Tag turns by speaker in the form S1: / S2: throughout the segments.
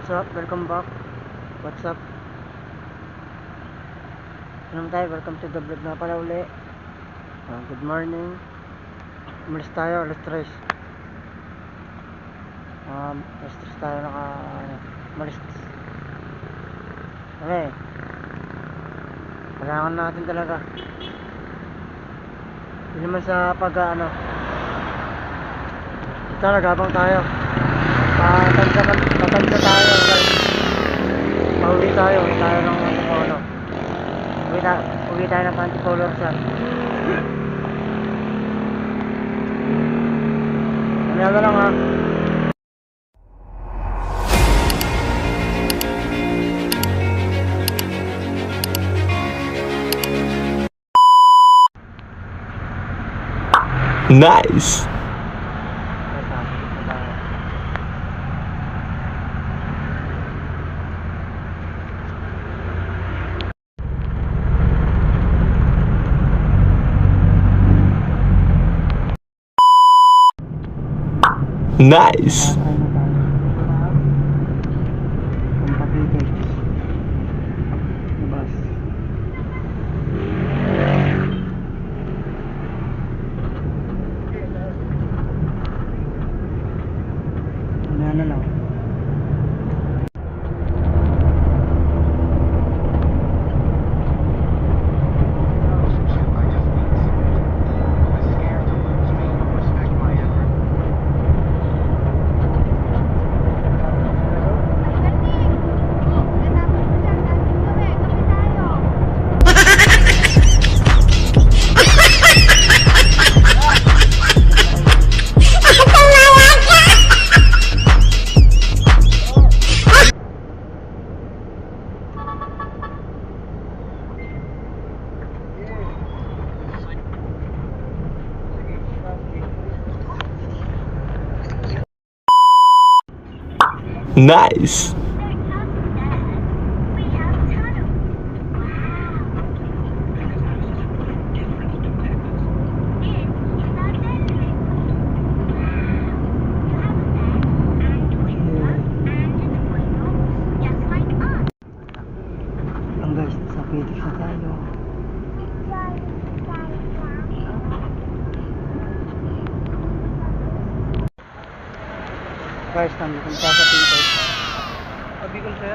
S1: What's up? Welcome back. What's up? Ano tayo? Welcome to the vlog na pala uli. Good morning. Umalis tayo, alas 3. Alas 3 tayo umalis. Okay. Kailangan natin talaga. Hindi naman sa nagabang tayo. Patansa tayo guys. Uwi tayo ng uwi tayo ng Antipolo Rizal. Ano lang ha.
S2: Nice. Nice. Nice.
S1: Guys, sa Phoenix na tayo. Guys, nandito sa Phoenix. Bicol sir.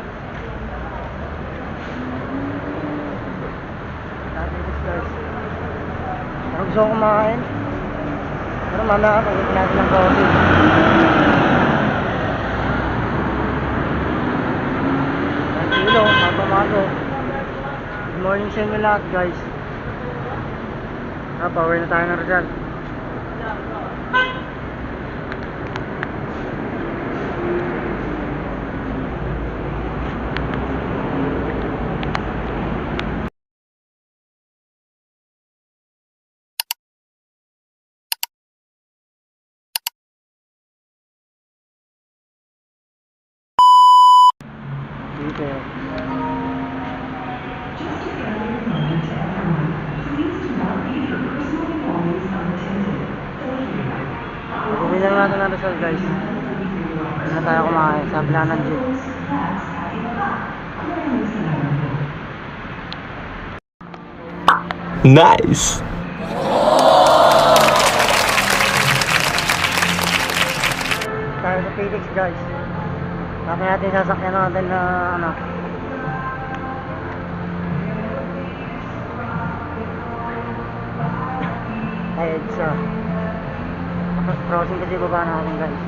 S1: Guys. Parang gusto ko kumain. Pero mamaya pagdating natin ng coffee. Hello, mapamago. Good morning sa inyo lahat guys. Pauwi na tayo ng Rizal. Dito. Uwi lang natin ang Rizal guys. Hindi na tayo kumain sa Blanan Jeep.
S2: Nice.
S1: Tayo sa Phoenix guys. Tapos natin sasakyan natin na EDSA. Tapos crossing kasi baba natin guys.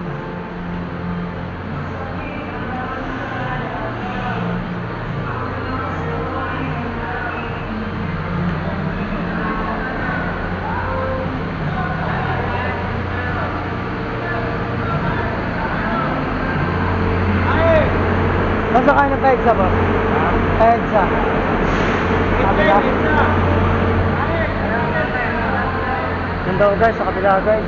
S1: Nasa kayo ng EDSA ba? EDSA. Kabila. Ganda ko guys, sa kabila guys.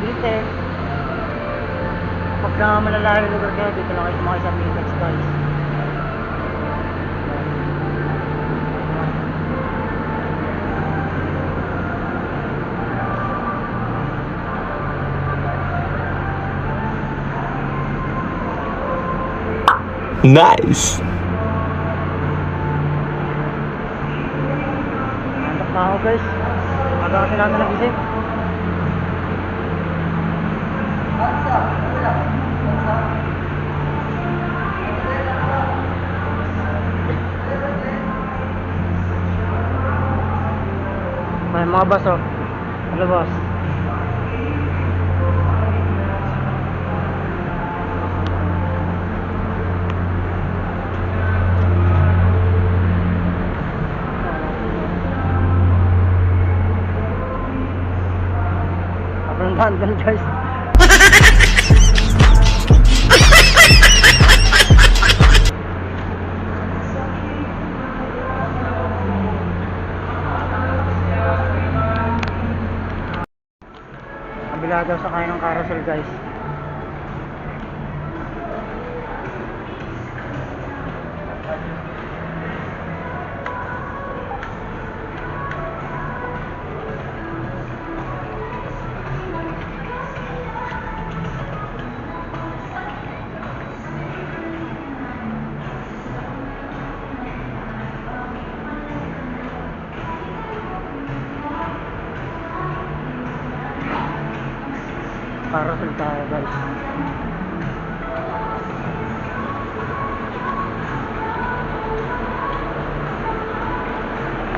S1: Dito pagka malalayong lugar kayo, dito lang kayo sumakay sa Phoenix guys.
S2: Nice.
S1: Antok na ako guys. Aga kasi namin nagising. May mga bus oh. Hello boss. Abang dan guys. Kabila daw sa kaya ng carousel guys. Carousel tayo guys.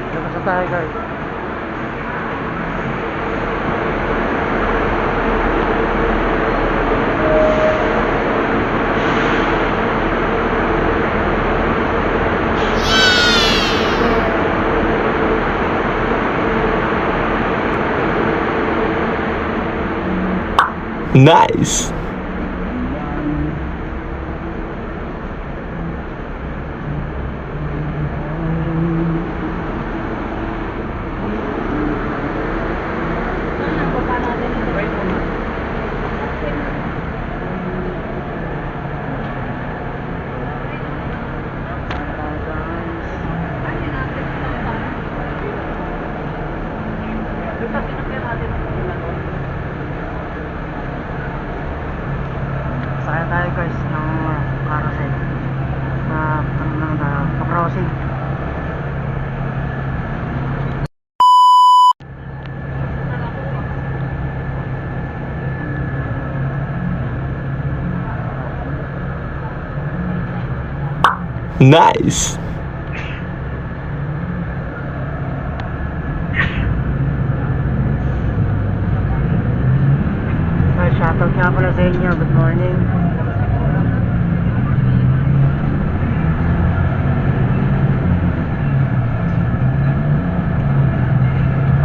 S1: Labas na tayo guys.
S2: Nice. Sakay tayo guys ng carousel sa pa-crossing. Nice.
S1: Shoutout nga pala sa inyo. Good morning.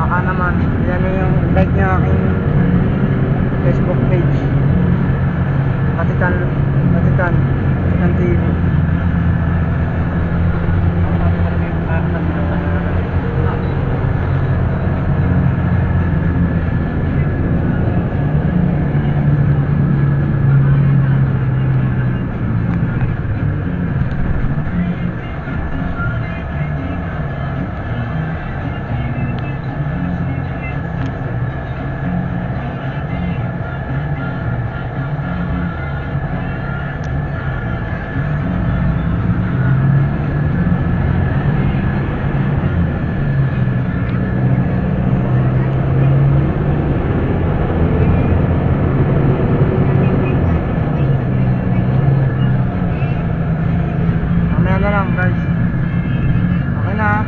S1: Baka naman yan na yung like nyo aking Facebook page. Batikan TV. Na lang guys. Okay na.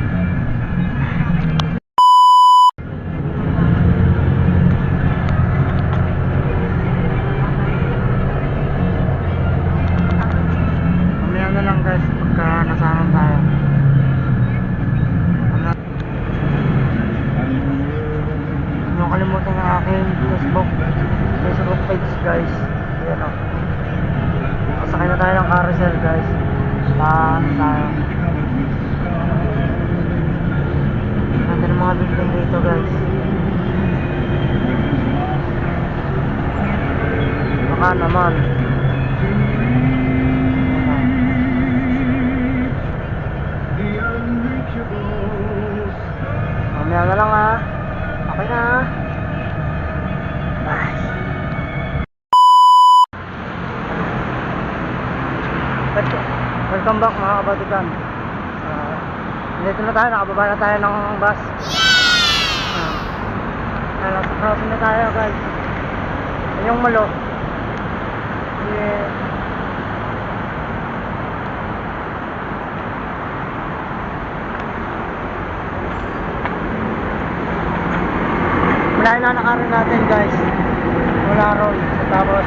S1: Mamaya na lang guys pagka nasama tayo. Huwag niyo kalimutan ang aking Facebook page guys. Ayan o. Pasakay na tayo ng carousel guys. Saan tayo? Ganda ng mga building dito guys. Baka naman mamaya na lang ha. Okay na. Bye. Welcome back mga kabatikan. Dito na tayo, nakababa na tayo ng bus. Nasa crossing na tayo guys. Yung malo. Yeah. Wala na nakarin natin guys. Wala ron. Tapos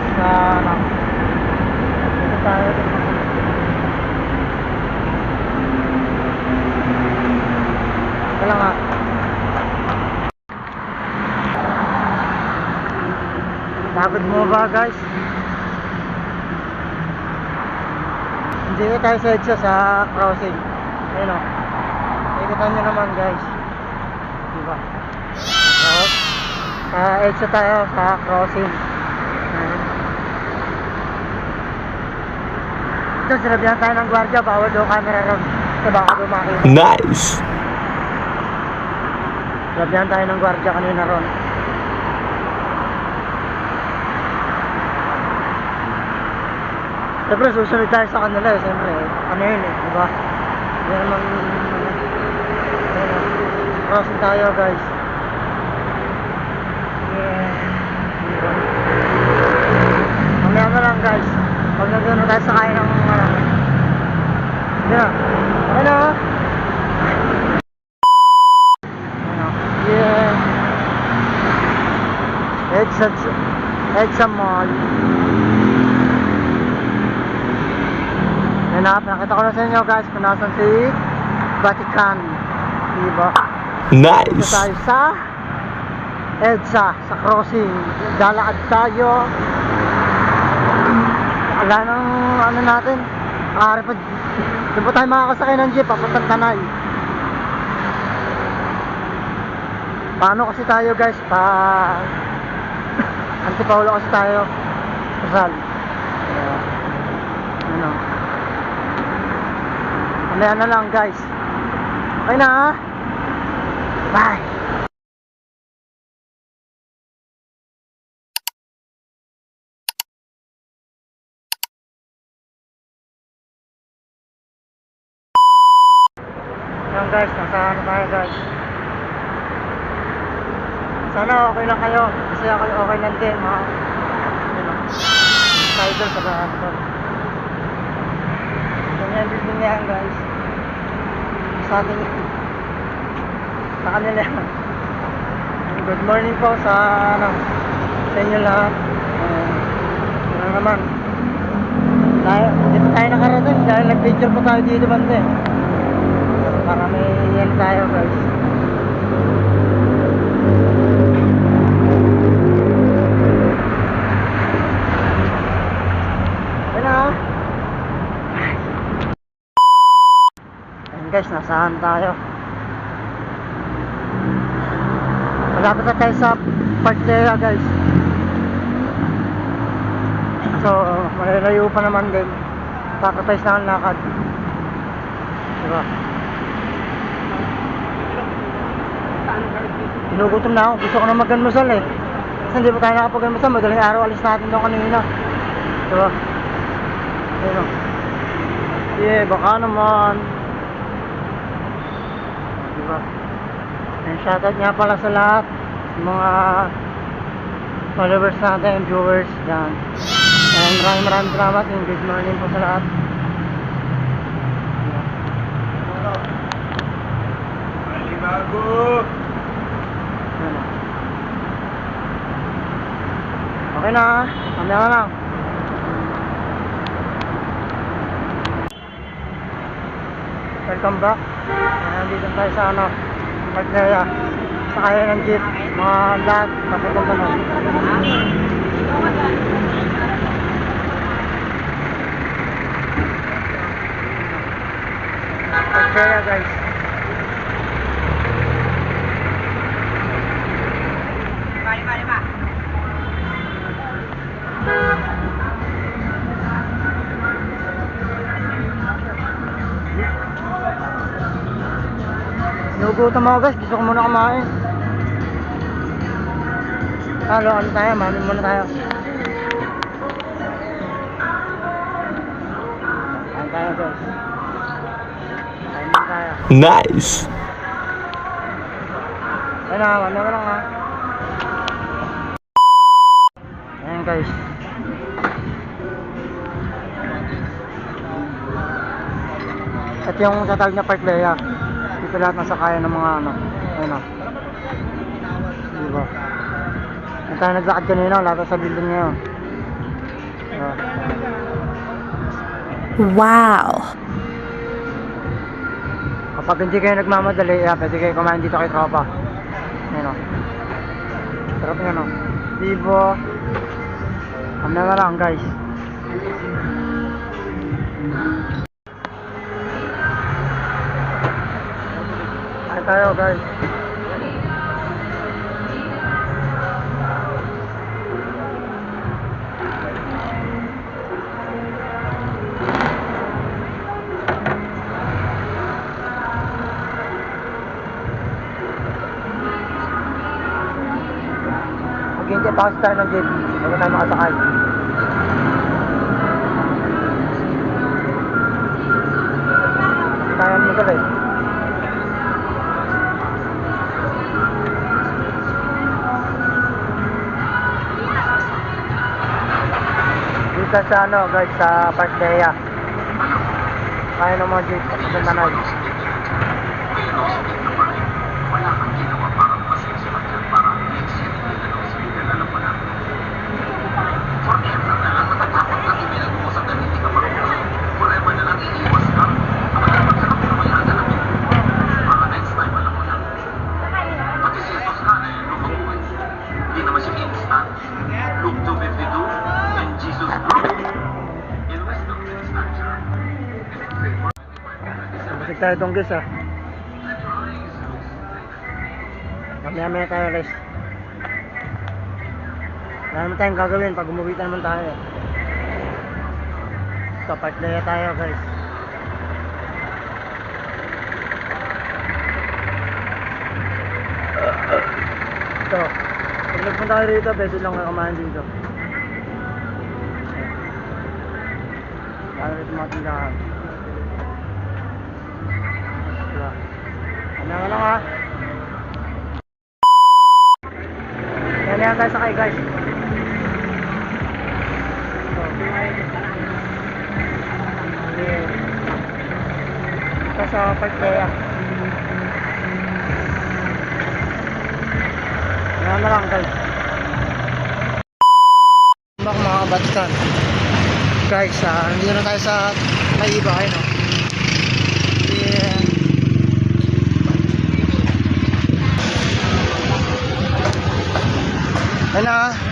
S1: dito tayo. Wala nga. Pagod mo ba guys? Hindi na tayo sa EDSA sa crossing. Ayun o. Ikutan nyo naman guys. Diba? Sa EDSA tayo sa crossing. Ito sinabihan tayo ng gwardiya. Bawal daw camera ron. Ito baka daw makita.
S2: Nice!
S1: Sinabihan tayo ng gwardiya kanina ron. Siyempre susunod tayo sa kanila eh. Siyempre ano yun eh. Diba? Hindi naman crossing tayo guys. Mamaya na lang guys. Pag nagano tayo sa kaya ng sige na. Okay na ha? Yeah. EDSA Mall. Yan na, nakita ko na sa inyo guys kung nasan si Vatican. Diba?
S2: Nice!
S1: Dito tayo sa EDSA, sa crossing. Lalakad tayo. Wala nang ano natin. Doon po tayo makakasakay ng jeep papuntang Tanay. Paano kasi tayo guys? Antipolo kasi tayo. Rizal. Ano? Mamaya na lang guys. Okay na ha? Bye! Yan guys, nasa ano tayo guys. Sana okay lang kayo. Kasi ako okay lang din mga idol sa bahan. Ganyan building yan guys. Sa atin sa kanila. Good morning po sa sa inyo lahat. Ano naman dito tayo nakarating dahil nag-picture po tayo dito bande. Para may yan tayo guys. Guys, nasaan tayo? Malapit na tayo sa Parkdea guys. So, malalayo pa naman din. Sacrifice na ang lakad. Diba? Ginugutom na ako. Gusto ko na mag-almusal eh. Kasi hindi pa tayo nakapag-almusal. Madaling araw alis natin doon kanina. Diba? Ayun o. Yeah, baka naman. Diba? And shoutout nga pala sa lahat mga followers natin, viewers yan. And maraming salamat and good morning po sa lahat.
S3: Bago!
S1: Okay na, mamaya na lang. Welcome back. Nandito tayo sa Parkdea. Sakay ng jeep, mga lahat, papunta na. Parkdea guys. Nagugutom ako guys, gusto ko muna kumain. Ano tayo, mamin muna tayo. tayo guys. Kain na tayo.
S2: Nice.
S1: Ayun na, ano lang ha. Ayan guys. At yung tatawag na Park Lea. Dito lahat nasakayan ng mga ano. Ayun o. Diba? Yung tayo naglakad kanina, lahat sa building ngayon. Diba?
S4: Wow!
S1: Kapag hindi kayo nagmamadali, pwede kayo kumain dito kay Tropa. Ayun o. Sarap yan o. Diba? Ano na lang guys. Kain tayo guys. Maghihintay pa kasi tayo ng gate bago tayo makasakay. Tayo mo tuloy. Dito sa ano guys, sa Park Lea. Kaya ng mga gate sa Tanay. Busig tayo itong guys ah. Mamaya tayo rest. Wala naman tayong gagawin pag umuwi naman tayo. Sa Park Lea tayo guys. Ito. Pag nagpunta tayo rito, beses lang kayo kumain dito. Para rito mga tindahan. Ano nga lang ha. Yan yan tayo sakay guys. Ito sa Park Lea. Yan na lang guys. Mga kabatikan. Guys, hindi na tayo sa may iba kayo no. Yeah. Ayun na.